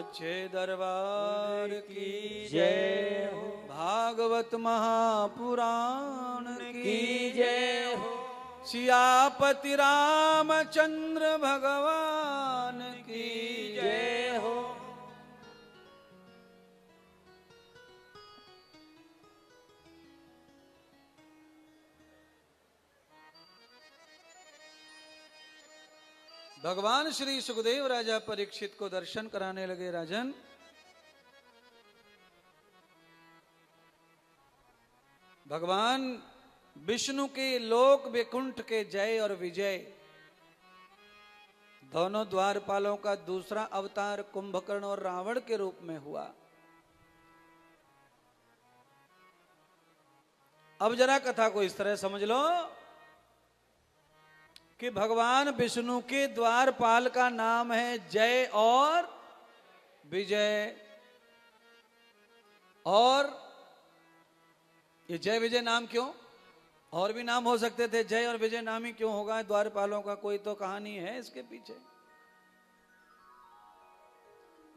सच्चे दरबार की जय हो। भागवत महापुराण की जय हो। सियापति रामचंद्र भगवान की जय हो। भगवान श्री सुखदेव राजा परीक्षित को दर्शन कराने लगे। राजन, भगवान विष्णु के लोक वैकुंठ के जय और विजय, दोनों द्वारपालों का दूसरा अवतार कुंभकर्ण और रावण के रूप में हुआ। अब जरा कथा को इस तरह समझ लो कि भगवान विष्णु के द्वारपाल का नाम है जय और विजय। और ये जय विजय नाम क्यों? और भी नाम हो सकते थे, जय और विजय नाम ही क्यों होगा द्वारपालों का? कोई तो कहानी है इसके पीछे,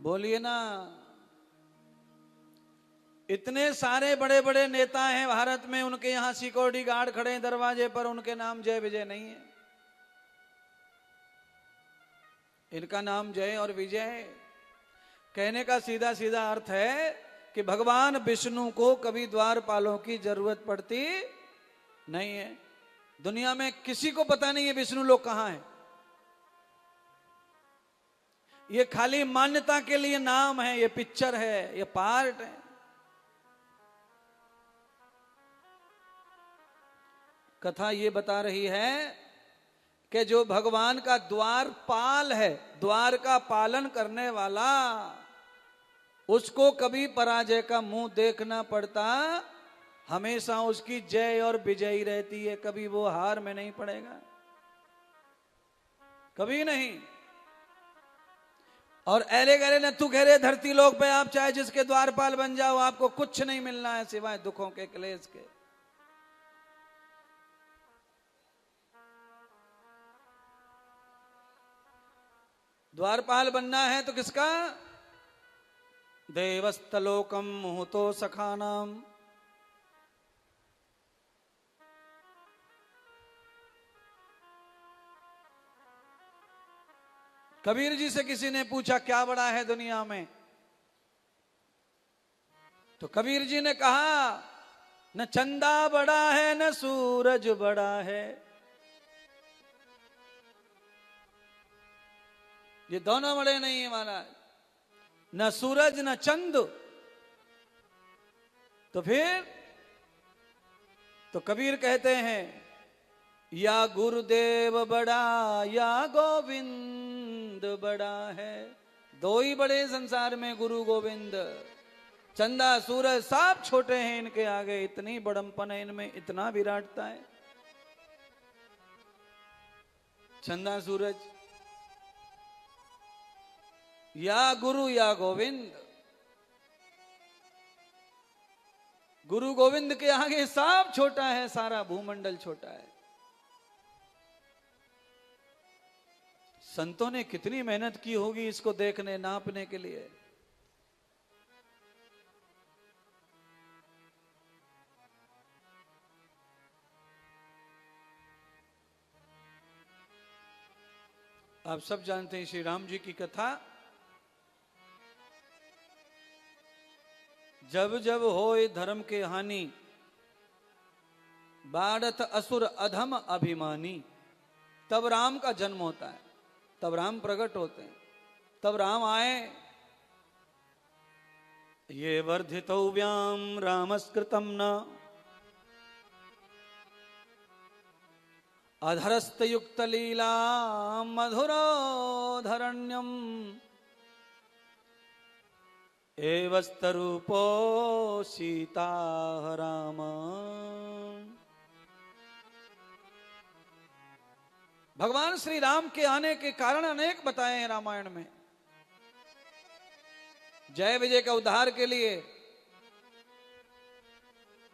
बोलिए ना। इतने सारे बड़े बड़े नेता हैं भारत में, उनके यहां सिक्योरिटी गार्ड खड़े हैं दरवाजे पर, उनके नाम जय विजय नहीं है। इनका नाम जय और विजय है। कहने का सीधा सीधा अर्थ है कि भगवान विष्णु को कभी द्वारपालों की जरूरत पड़ती नहीं है। दुनिया में किसी को पता नहीं है विष्णु लोग कहां हैं। ये खाली मान्यता के लिए नाम है, ये पिक्चर है, ये पार्ट है। कथा ये बता रही है कि जो भगवान का द्वारपाल है, द्वार का पालन करने वाला, उसको कभी पराजय का मुंह देखना पड़ता, हमेशा उसकी जय और विजय ही रहती है। कभी वो हार में नहीं पड़ेगा, कभी नहीं। और ऐले गहरे नत्थु गहरे धरती लोक पे आप चाहे जिसके द्वारपाल बन जाओ, आपको कुछ नहीं मिलना है सिवाय दुखों के, क्लेश के। द्वारपाल बनना है तो किसका? देवस्तलोकम मुहतो सखानाम। कबीर जी से किसी ने पूछा क्या बड़ा है दुनिया में, तो कबीर जी ने कहा न चंदा बड़ा है न सूरज बड़ा है। ये दोनों बड़े नहीं है महाराज, न सूरज न चंद। तो फिर तो कबीर कहते हैं या गुरुदेव बड़ा या गोविंद बड़ा है। दो ही बड़े संसार में, गुरु गोविंद। चंदा सूरज सब छोटे हैं इनके आगे। इतनी बड़म्पन है इनमें, इतना विराटता है। चंदा सूरज या गुरु या गोविंद। गुरु गोविंद के आगे सब छोटा है, सारा भूमंडल छोटा है। संतों ने कितनी मेहनत की होगी इसको देखने, नापने के लिए। आप सब जानते हैं श्री राम जी की कथा। जब जब होए धर्म के हानि, बाढ़त असुर अधम अभिमानी, तब राम का जन्म होता है, तब राम प्रकट होते हैं, तब राम आए। ये वर्धितो व्याम रामस्कृतम न अधरस्तयुक्त लीला मधुरोधरण्यम एवस्तरूपो सीता राम। भगवान श्री राम के आने के कारण अनेक बताए हैं रामायण में। जय विजय का उद्धार के लिए,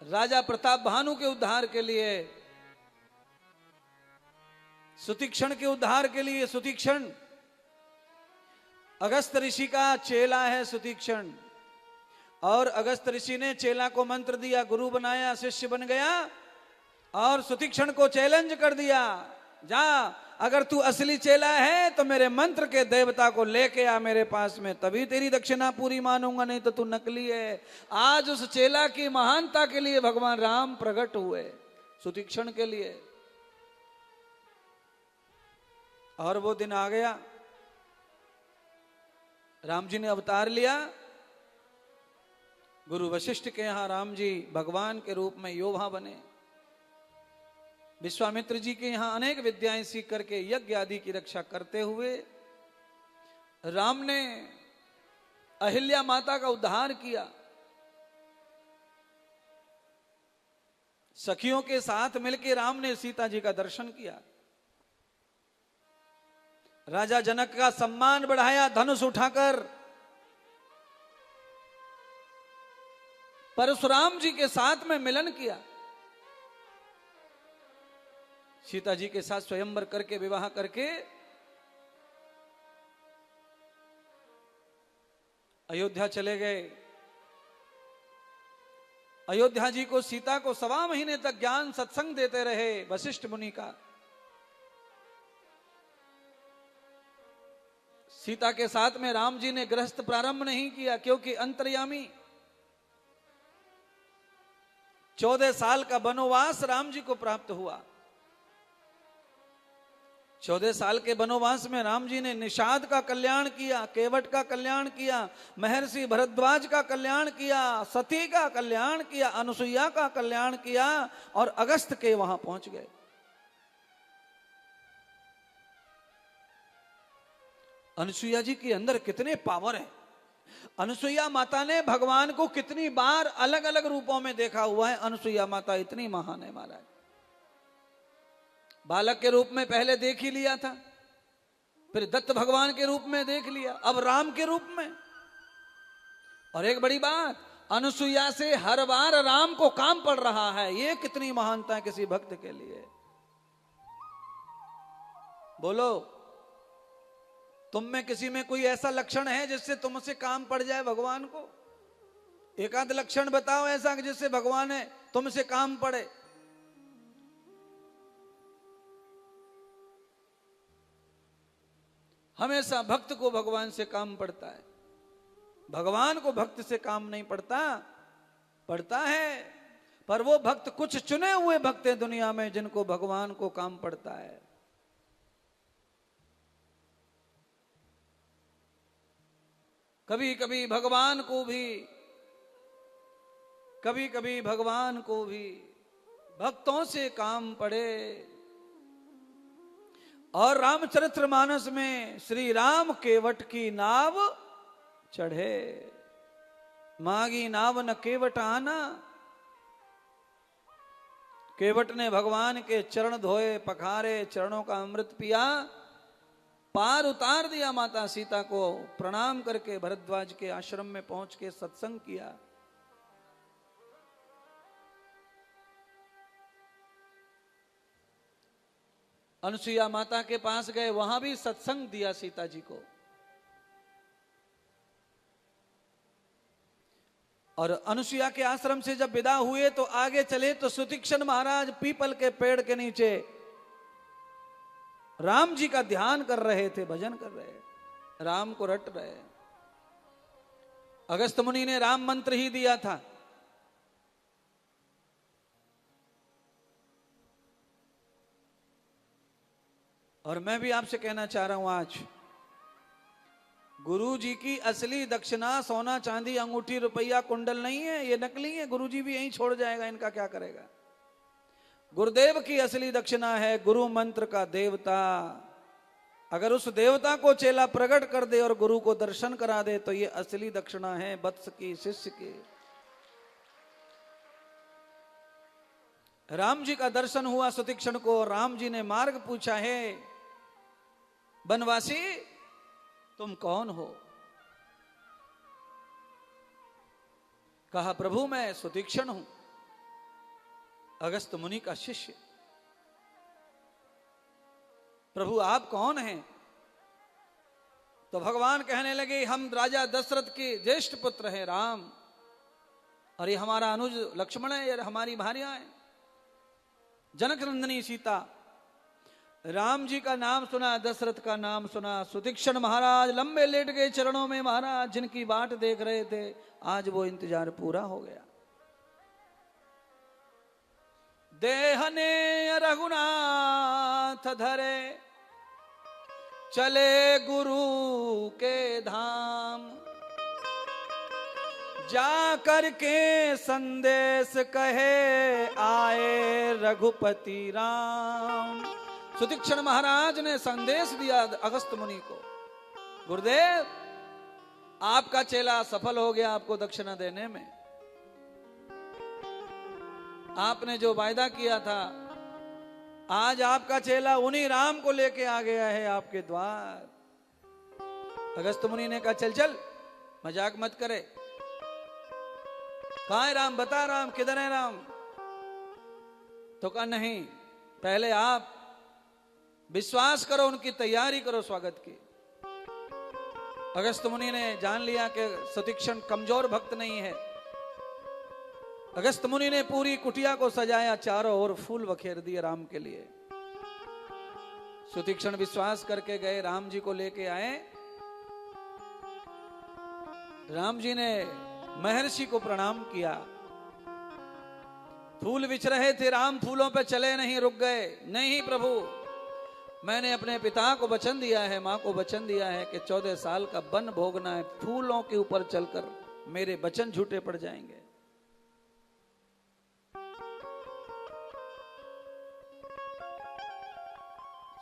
राजा प्रताप भानु के उद्धार के लिए, सुतीक्षण के उद्धार के लिए। सुतीक्षण अगस्त ऋषि का चेला है सुतीक्षण, और अगस्त ऋषि ने चेला को मंत्र दिया, गुरु बनाया, शिष्य बन गया, और सुतीक्षण को चैलेंज कर दिया, जा अगर तू असली चेला है तो मेरे मंत्र के देवता को लेके आ मेरे पास में, तभी तेरी दक्षिणा पूरी मानूंगा, नहीं तो तू नकली है। आज उस चेला की महानता के लिए भगवान राम प्रकट हुए, सुतीक्षण के लिए। और वो दिन आ गया, राम जी ने अवतार लिया। गुरु वशिष्ठ के यहां राम जी भगवान के रूप में योभा बने। विश्वामित्र जी के यहां अनेक विद्याएं सीख करके यज्ञ आदि की रक्षा करते हुए राम ने अहिल्या माता का उद्धार किया। सखियों के साथ मिलकर राम ने सीता जी का दर्शन किया। राजा जनक का सम्मान बढ़ाया धनुष उठाकर। परशुराम जी के साथ में मिलन किया। सीता जी के साथ स्वयंवर करके विवाह करके अयोध्या चले गए। अयोध्या जी को, सीता को 1.25 महीने तक ज्ञान सत्संग देते रहे वशिष्ठ मुनि का। सीता के साथ में राम जी ने गृहस्थ प्रारंभ नहीं किया, क्योंकि अंतर्यामी 14 साल का वनवास राम जी को प्राप्त हुआ। 14 साल के वनवास में राम जी ने निषाद का कल्याण किया, केवट का कल्याण किया, महर्षि भरद्वाज का कल्याण किया, सती का कल्याण किया, अनुसुईया का कल्याण किया, और अगस्त के वहां पहुंच गए। अनुसुईया जी के अंदर कितने पावर है। अनुसुईया माता ने भगवान को कितनी बार अलग अलग रूपों में देखा हुआ है। अनुसुईया माता इतनी महान है महाराज। बालक के रूप में पहले देख ही लिया था, फिर दत्त भगवान के रूप में देख लिया, अब राम के रूप में। और एक बड़ी बात, अनुसुईया से हर बार राम को काम पड़ रहा है। ये कितनी महानता है किसी भक्त के लिए। बोलो, तुम में किसी में कोई ऐसा लक्षण है जिससे तुमसे काम पड़ जाए भगवान को? एक आध लक्षण बताओ ऐसा जिससे भगवान है तुमसे काम पड़े। हमेशा भक्त को भगवान से काम पड़ता है, भगवान को भक्त से काम नहीं पड़ता। पड़ता है, पर वो भक्त, कुछ चुने हुए भक्त हैं दुनिया में जिनको भगवान को काम पड़ता है। कभी कभी भगवान को भी, कभी कभी भगवान को भी भक्तों से काम पड़े। और रामचरितमानस में श्री राम केवट की नाव चढ़े, मागी नाव न केवट आना। केवट ने भगवान के चरण धोए, पखारे, चरणों का अमृत पिया, पार उतार दिया माता सीता को, प्रणाम करके भरद्वाज के आश्रम में पहुंच के सत्संग किया। अनुसुईया माता के पास गए, वहां भी सत्संग दिया सीता जी को। और अनुसुईया के आश्रम से जब विदा हुए तो आगे चले तो सुतीक्षण महाराज पीपल के पेड़ के नीचे राम जी का ध्यान कर रहे थे, भजन कर रहे, राम को रट रहे। अगस्त मुनि ने राम मंत्र ही दिया था। और मैं भी आपसे कहना चाह रहा हूं, आज गुरु जी की असली दक्षिणा सोना चांदी अंगूठी रुपया कुंडल नहीं है, ये नकली है। गुरु जी भी यहीं छोड़ जाएगा, इनका क्या करेगा। गुरुदेव की असली दक्षिणा है गुरु मंत्र का देवता। अगर उस देवता को चेला प्रकट कर दे और गुरु को दर्शन करा दे तो ये असली दक्षिणा है वत्स की, शिष्य की। राम जी का दर्शन हुआ सुतीक्षण को। राम जी ने मार्ग पूछा, है बनवासी तुम कौन हो? कहा, प्रभु मैं सुतीक्षण हूं, अगस्त मुनि का शिष्य। प्रभु आप कौन हैं? तो भगवान कहने लगे हम राजा दशरथ के ज्येष्ठ पुत्र हैं राम, और ये हमारा अनुज लक्ष्मण है, ये हमारी भार्या है जनक नंदिनी सीता। राम जी का नाम सुना, दशरथ का नाम सुना, सुतीक्षण महाराज लंबे लेट गए चरणों में। महाराज जिनकी बाट देख रहे थे, आज वो इंतजार पूरा हो गया। देहने रघुनाथ धरे, चले गुरु के धाम, जा करके संदेश कहे आए रघुपति राम। सुतीक्षण महाराज ने संदेश दिया अगस्त मुनि को, गुरुदेव आपका चेला सफल हो गया आपको दक्षिणा देने में। आपने जो वायदा किया था, आज आपका चेला उन्हीं राम को लेके आ गया है आपके द्वार। अगस्त मुनि ने कहा चल चल मजाक मत करे, कहां है राम, बता राम किधर है राम। तो कहा नहीं, पहले आप विश्वास करो, उनकी तैयारी करो स्वागत की। अगस्त मुनि ने जान लिया कि सुतीक्षण कमजोर भक्त नहीं है। अगस्त मुनि ने पूरी कुटिया को सजाया, चारों ओर फूल बखेर दिए राम के लिए। सुतीक्षण विश्वास करके गए, राम जी को लेके आए। राम जी ने महर्षि को प्रणाम किया। फूल बिछ रहे थे, राम फूलों पे चले नहीं, रुक गए। नहीं प्रभु, मैंने अपने पिता को वचन दिया है, मां को वचन दिया है कि 14 साल का वन भोगना है, फूलों के ऊपर चलकर मेरे वचन झूठे पड़ जाएंगे।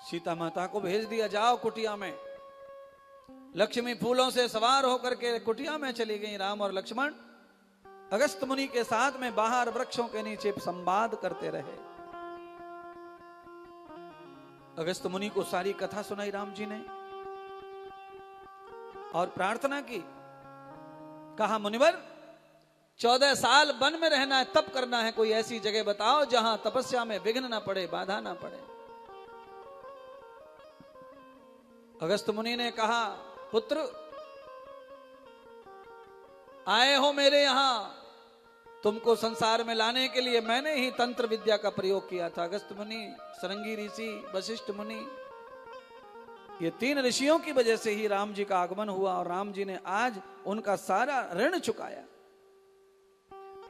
सीता माता को भेज दिया, जाओ कुटिया में। लक्ष्मी फूलों से सवार होकर के कुटिया में चली गई। राम और लक्ष्मण अगस्त मुनि के साथ में बाहर वृक्षों के नीचे संवाद करते रहे। अगस्त मुनि को सारी कथा सुनाई राम जी ने और प्रार्थना की। कहा मुनिवर 14 साल वन में रहना है, तप करना है, कोई ऐसी जगह बताओ जहां तपस्या में विघ्न ना पड़े, बाधा ना पड़े। अगस्त मुनि ने कहा पुत्र आए हो मेरे यहां, तुमको संसार में लाने के लिए मैंने ही तंत्र विद्या का प्रयोग किया था। अगस्त मुनि, सरंगी ऋषि, वशिष्ठ मुनि, ये 3 ऋषियों की वजह से ही राम जी का आगमन हुआ और राम जी ने आज उनका सारा ऋण चुकाया।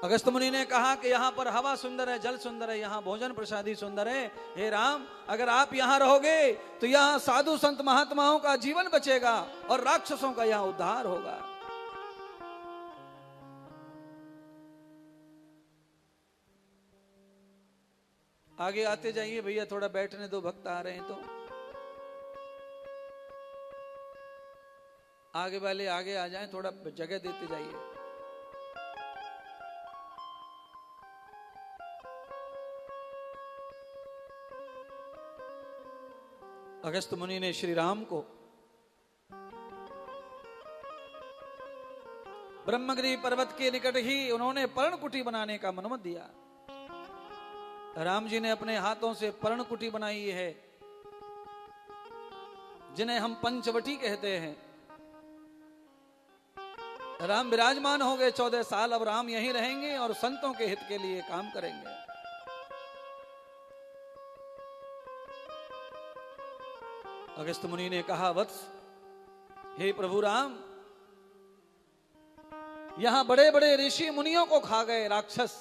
अगस्त मुनि ने कहा कि यहाँ पर हवा सुंदर है, जल सुंदर है, यहाँ भोजन प्रसादी सुंदर है। हे राम, अगर आप यहाँ रहोगे तो यहाँ साधु संत महात्माओं का जीवन बचेगा और राक्षसों का यहाँ उद्धार होगा। आगे आते जाइए भैया, थोड़ा बैठने दो, भक्त आ रहे हैं तो। आगे वाले आगे आ जाएं, थोड़ा जगह देते जाइए। अगस्त मुनि ने श्री राम को ब्रह्मगिरी पर्वत के निकट ही उन्होंने पर्णकुटी बनाने का अनुमति दिया। राम जी ने अपने हाथों से पर्णकुटी बनाई है, जिन्हें हम पंचवटी कहते हैं। राम विराजमान हो गए 14 साल, अब राम यहीं रहेंगे और संतों के हित के लिए काम करेंगे। अगस्त मुनि ने कहा वत्स, हे प्रभु राम, यहां बड़े बड़े ऋषि मुनियों को खा गए राक्षस।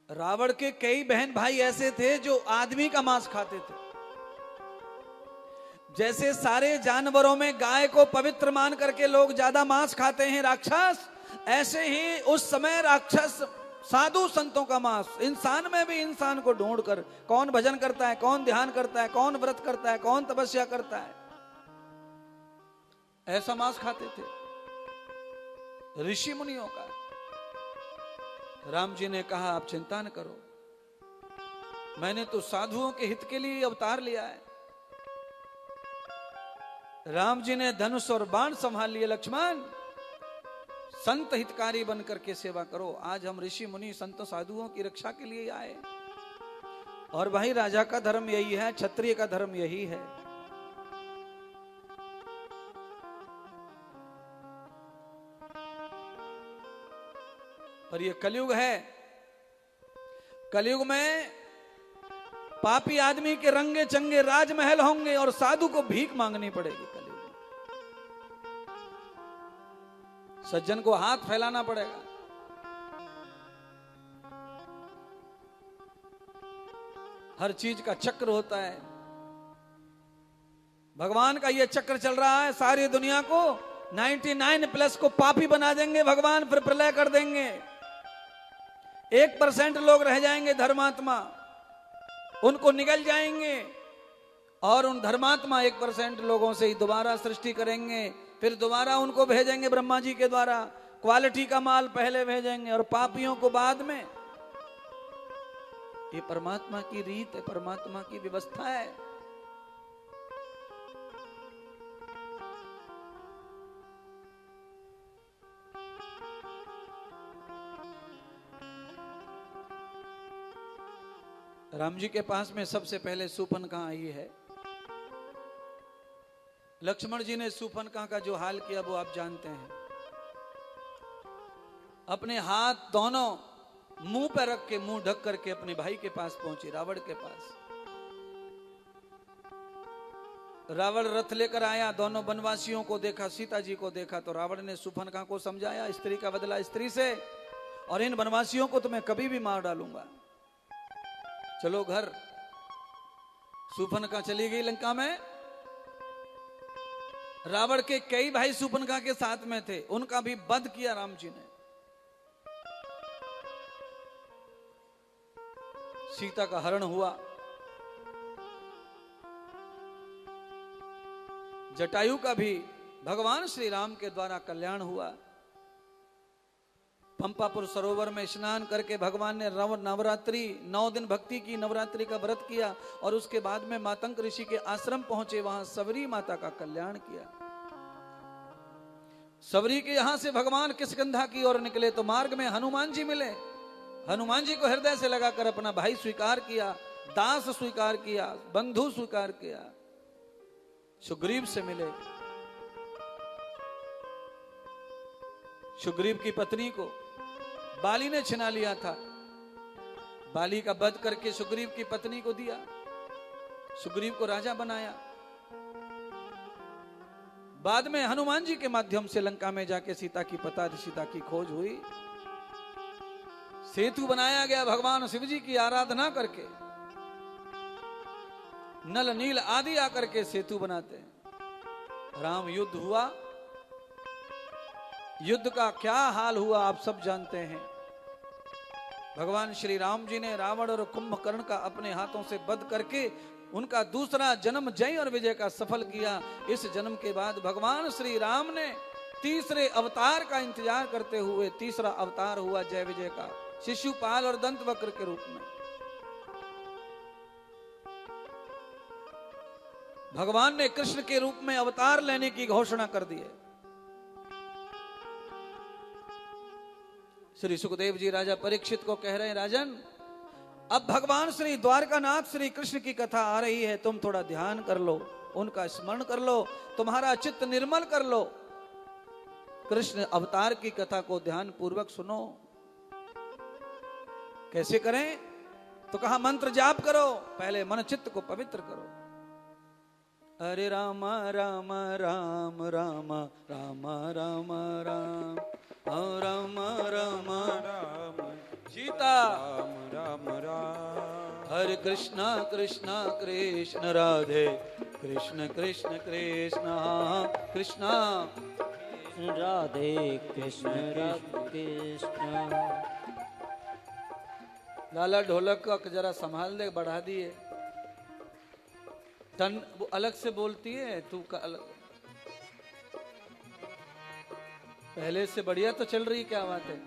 रावण के कई बहन भाई ऐसे थे जो आदमी का मांस खाते थे। जैसे सारे जानवरों में गाय को पवित्र मान करके लोग ज्यादा मांस खाते हैं राक्षस, ऐसे ही उस समय राक्षस साधु संतों का मांस, इंसान में भी इंसान को ढूंढकर कौन भजन करता है, कौन ध्यान करता है, कौन व्रत करता है, कौन तपस्या करता है, ऐसा मांस खाते थे ऋषि मुनियों का। राम जी ने कहा आप चिंता न करो, मैंने तो साधुओं के हित के लिए अवतार लिया है। राम जी ने धनुष और बाण संभाल लिए। लक्ष्मण, संत हितकारी बनकर के सेवा करो। आज हम ऋषि मुनि संत साधुओं की रक्षा के लिए आए। और भाई राजा का धर्म यही है, क्षत्रिय का धर्म यही है। पर ये कलयुग है। कलयुग में पापी आदमी के रंगे चंगे राजमहल होंगे और साधु को भीख मांगनी पड़ेगी। कलयुग में सज्जन को हाथ फैलाना पड़ेगा। हर चीज का चक्र होता है। भगवान का यह चक्र चल रहा है। सारी दुनिया को 99+ को पापी बना देंगे भगवान, फिर प्रलय कर देंगे। 1% लोग रह जाएंगे धर्मात्मा, उनको निगल जाएंगे और उन धर्मात्मा 1% लोगों से ही दोबारा सृष्टि करेंगे। फिर दोबारा उनको भेजेंगे ब्रह्मा जी के द्वारा। क्वालिटी का माल पहले भेजेंगे और पापियों को बाद में। ये परमात्मा की रीत है, परमात्मा की व्यवस्था है। राम जी के पास में सबसे पहले शूर्पणखा आई है। लक्ष्मण जी ने शूर्पणखा का जो हाल किया वो आप जानते हैं। अपने हाथ दोनों मुंह पर रख के, मुंह ढक करके अपने भाई के पास पहुंची, रावण के पास। रावण रथ लेकर आया, दोनों वनवासियों को देखा, सीता जी को देखा, तो रावण ने शूर्पणखा को समझाया, स्त्री का बदला स्त्री से, और इन वनवासियों को तो मैं कभी भी मार डालूंगा। चलो घर। शूर्पणखा चली गई लंका में। रावण के कई भाई शूर्पणखा के साथ में थे, उनका भी वध किया राम जी ने। सीता का हरण हुआ। जटायु का भी भगवान श्री राम के द्वारा कल्याण हुआ। पंपापुर सरोवर में स्नान करके भगवान ने नवरात्रि 9 दिन भक्ति की, नवरात्रि का व्रत किया और उसके बाद में मातंग ऋषि के आश्रम पहुंचे, वहां सबरी माता का कल्याण किया। सबरी के यहां से भगवान किष्किंधा की ओर निकले तो मार्ग में हनुमान जी मिले। हनुमान जी को हृदय से लगाकर अपना भाई स्वीकार किया, दास स्वीकार किया, बंधु स्वीकार किया। सुग्रीव से मिले। सुग्रीव की पत्नी को बाली ने छिना लिया था। बाली का वध करके सुग्रीव की पत्नी को दिया, सुग्रीव को राजा बनाया। बाद में हनुमान जी के माध्यम से लंका में जाके सीता की खोज हुई। सेतु बनाया गया भगवान शिव जी की आराधना करके। नल नील आदि आकर के सेतु बनाते हैं। राम युद्ध हुआ। युद्ध का क्या हाल हुआ आप सब जानते हैं। भगवान श्री राम जी ने रावण और कुंभकर्ण का अपने हाथों से वध करके उनका दूसरा जन्म जय और विजय का सफल किया। इस जन्म के बाद भगवान श्री राम ने तीसरे अवतार का इंतजार करते हुए तीसरा अवतार हुआ जय विजय का, शिशुपाल और दंतवक्र के रूप में। भगवान ने कृष्ण के रूप में अवतार लेने की घोषणा कर दी है। श्री सुखदेव जी राजा परीक्षित को कह रहे हैं, राजन अब भगवान श्री द्वारकानाथ श्री कृष्ण की कथा आ रही है, तुम थोड़ा ध्यान कर लो, उनका स्मरण कर लो, तुम्हारा चित्त निर्मल कर लो। कृष्ण अवतार की कथा को ध्यान पूर्वक सुनो। कैसे करें? तो कहा मंत्र जाप करो, पहले मन चित्त को पवित्र करो। हरे राम राम राम राम राम राम राम राम राम राम सीता राम राम। हरे कृष्णा कृष्णा कृष्ण राधे कृष्ण कृष्ण कृष्ण कृष्णा राधे कृष्ण कृष्ण। लाला ढोलक का जरा संभाल दे, बढ़ा दिए। टन वो अलग से बोलती है, तू का अलग। पहले से बढ़िया तो चल रही, क्या बात है।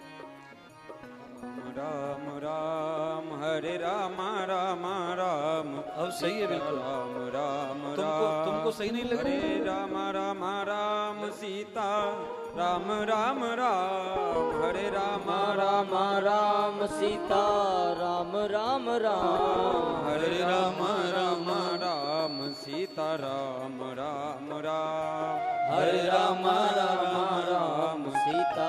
राम राम हरे राम राम राम। अब सही है बिल्कुल। राम राम तुमको सही नहीं लग रही? हरे राम राम राम सीता राम राम राम हरे राम राम राम राम सीता राम राम राम हरे राम राम राम सीता राम राम राम हरे राम राम राम सीता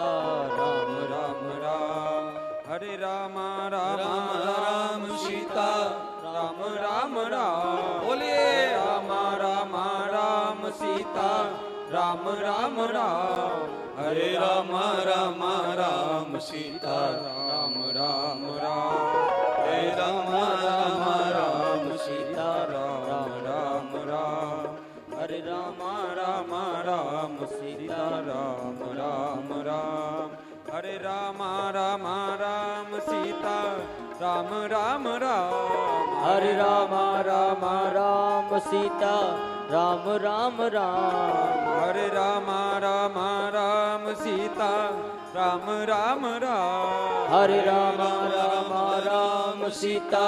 राम राम राम हरे राम राम राम सीता राम राम राम बोलिए राम राम राम सीता राम राम राम हरे राम राम राम सीता राम राम राम हरे राम राम राम सीता राम राम राम हरे राम राम राम सीता राम राम राम हरे राम राम राम सीता राम राम राम हरे राम राम राम सीता राम राम राम हरे राम राम राम सीता राम राम राम हरे राम राम राम सीता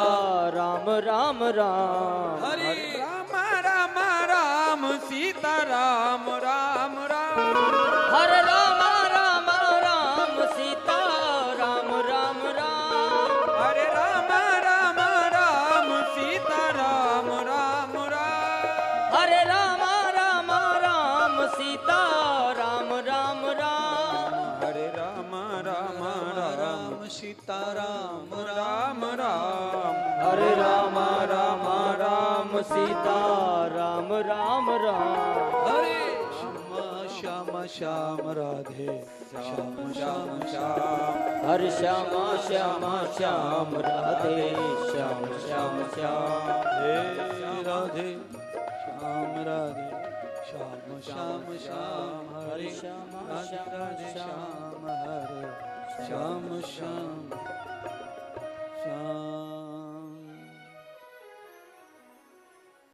राम राम राम हरि राम राम राम सीता राम राम राम हरे राम राम राम सीता राम राम राम हरे राम राम राम सीता राम राम राम हरे राम राम राम सीता राम राम राम हरे राम राम राम सीता राम राम राम हरे राम राम राम सीता राम राम राम हरे श्याम श्याम श्याम राधे श्याम श्याम श्याम हरे श्याम श्याम श्याम राधे श्याम श्याम श्याम हे राधे श्याम राधे श्याम श्याम श्याम हरे श्याम राधे श्याम राधे श्याम श्याम हरे श्याम श्याम